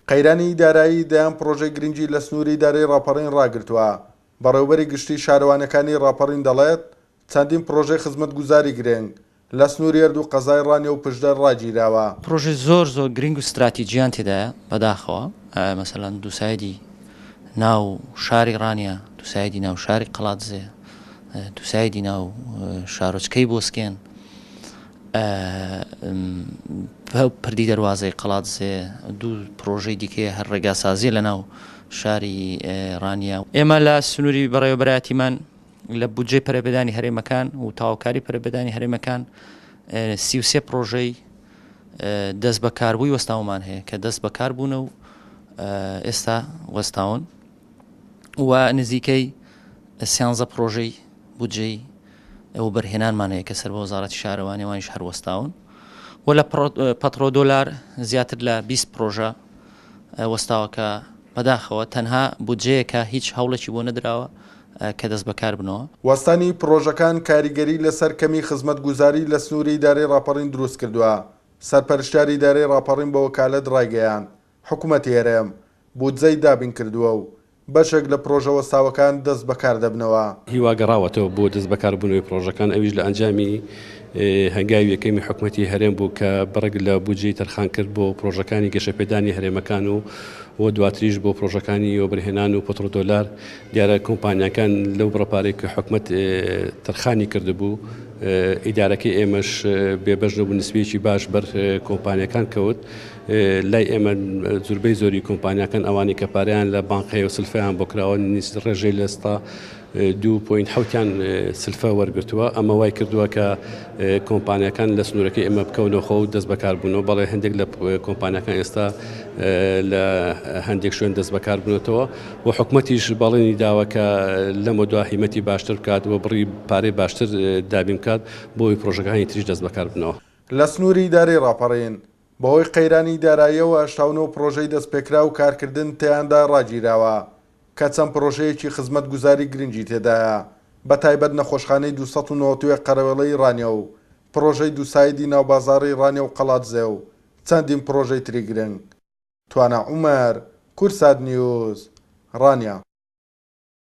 قەیرانی دارایی دەیان پرۆژەی گرنگی لە سنووری دارایی ڕاپەڕین ڕاگرتووە. بەڕێوەبەری گشتی شارەوانەکانی ڕاپەڕین دەڵێت چەندین پرۆژەی خزمەتگوزاری گرنگ لە سنووری هەردوو قەزای ڕانیە و پشدەر ڕاگیراوە. پرۆژەی زۆر گرنگ و استراتیجیان تێدایە بەداخەوە، مەسەڵەن دووسایدی ناو شاری ڕانیە، دووسایدی ناو شاری قەڵاتزێ، دووسایدی ناو شارۆچکەی بۆسکێن، پردی دەواازەی قەڵاتزێ، دوو پرۆژەی دیکەیە هەر ڕێگاسازیە لە ناو شاری ڕانیە. ئێمە لە سنووری بەڕێوەبەرایەتیمان لە بودجێ پەرەبەدانی هەرێمەکان و تاواکاری پەرەبەدانی هەرێمەکان 33 پرۆژەی دەست بەکاربووی وەستاومان هەیە کە دەست بەکار بوون و ئێستا وەستاون و نزیکەی 13 پرۆژەی بودجەی ئەو بەرهێنانمان هەیە کە سەر بە وەزارەتی شارەوانی وانیش هەروەستاون و لە پەترۆ دۆلار زیاتر لە 20 پرۆژە وەستاوەکە بەداخەوە تەنها بودجەیەکە هیچ هەوڵێکی بۆ نەدراوە کە دەست بەکار بنەوە. وەستانی پرۆژەکان کاریگەری لەسەر کەمی خزمەتگوزاری لە سنووری دارایی ڕاپەڕین دروست کردووە. سەرپەرشتیاری دارایی ڕاپەڕین بە وەکالەت ڕایگەیاند حکوومەتی هەرێم بودجەی دابین کردووە و بەشێک لە پرۆژە وەستاوەکان دەست بەکار دەبنەوە. هیوا گەڕاوەتەوە بۆ دەست بەکاربوونەوەی پرۆژەکان، ئەویش لە ئەنجامی هەنگاوی یەکەمی حکوومەتی هەرێم بوو کە بڕێک لە بودجەی تەرخان کرد بۆ پرۆژەکانی گەشەپێدانی هەرێمەکان و دواتریش بۆ پرۆژەکانی وەبرهێنان و پەترۆ دۆلار. دیارە کۆمپانیەکان لەو بڕەپارەی کە حکوومەت تەرخانی کردبوو ئیدارەکەی ئێمەش بێبەش نەبوو نسبەیەکی باش بەر کۆمپانیەکان کەوت. لای ئێمە زۆربەی زۆری کۆمپانیەکان ئەوانی کە پارەیان لە بانقی و سلفیان بۆ کراوە ڕێژەی لە ستا 2.7 سلفە وەرگرتووە. ئەمە وای کردووە کە کۆمپانیەکان لە سنوورەکەی ئێمە بکەونەوە خۆ و دەست بەکار بوونەوە، بەڵێ هەندێک لە کۆمپانیەکان ئێستا لە هەندێک شوێن دەست بەکار بنێتەوە و حکوومەتیش بەڵێنی داوە کە لەمە دو هیمەتی باشتر بکات و بڕی پارەی باشتر دابین بکات بۆی پرۆژەکانی تریش دەست بەکار بنەوە. لە سنووری دارایی ڕاپەڕین بەهۆی قەیرانی داراییەوە 89 پرۆژەی دەستپێکرا و کارکردن تیاندا ڕاگیراوە کە چەند پرۆژەیەکی خزمەتگوزاری گرنگی تێدایە، بە تایبەت نەخۆشخانەی 291 قەرەوێڵەی ڕانیە و پرۆژەی دووسایدی ناوبازاڕی ڕانیە و قەڵاتزێ و چەندین پرۆژەی تری گرنگ. توانە عومەر، کورسات نیوز، ڕانیە.